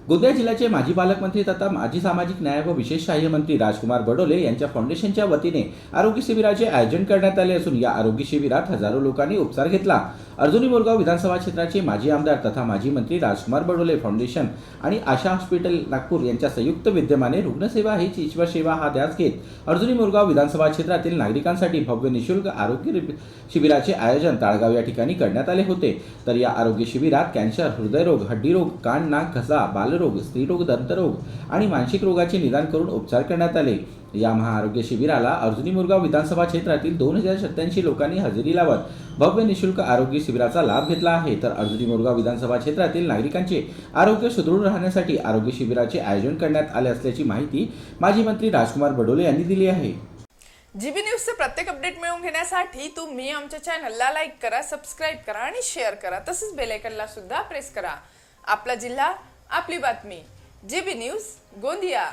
गोंदिया जिल्ह्याचे माजी पालकमंत्री तथा माजी सामाजिक न्याय व विशेष सहाय्य मंत्री राजकुमार बडोले यांच्या फाउंडेशनच्या वतीने आरोग्य शिबिराचे आयोजन करण्यात आले असून या आरोग्य शिबिरात हजारो लोकांनी उपचार घेतला। अर्जुनी मोरगाव विधानसभा क्षेत्राचे माजी आमदार तथा माजी मंत्री राजकुमार बडोले फाउंडेशन आणि आशा हॉस्पिटल नागपूर यांच्या संयुक्त विद्यमाने रुग्णसेवा हीच ईश्वर सेवा हा ध्यास घेत अर्जुनी मोरगाव विधानसभा क्षेत्रातील नागरिकांसाठी भव्य निःशुल्क आरोग्य शिबिराचे आयोजन ताळगाव या ठिकाणी करण्यात आले होते। तर या आरोग्य शिबिरात कॅन्सर, हृदयरोग, हड्डीरोग, कान, नाक, घसा, बालरोग, स्त्रीरोग, दंतरोग आणि मानसिक रोगाचे निदान करून उपचार करण्यात आले। या महाआरोग्य शिबिराला अर्जुनी मोरगाव विधानसभा क्षेत्रातील 2087 लोकांनी हजेरी लावत भव्य निःशुल्क आरोग्य शिबिराचा लाभ घेतला आहे। तर अर्जुनी मोरगाव विधानसभा क्षेत्रातील नागरिकांचे आरोग्य सुदृढ राहण्यासाठी आरोग्य शिबिराचे आयोजन करण्यात आले असल्याची माहिती माजी मंत्री राजकुमार बडोले यांनी दिली आहे। जीबी न्यूजचे प्रत्येक अपडेट मिळवून घेण्यासाठी तुम्ही आमच्या चॅनलला लाईक करा, सबस्क्राइब करा आणि शेअर करा। तसेच बेल आयकॉनला सुद्धा प्रेस करा। आपला जिल्हा, आपली बातमी। GB news, Gondia.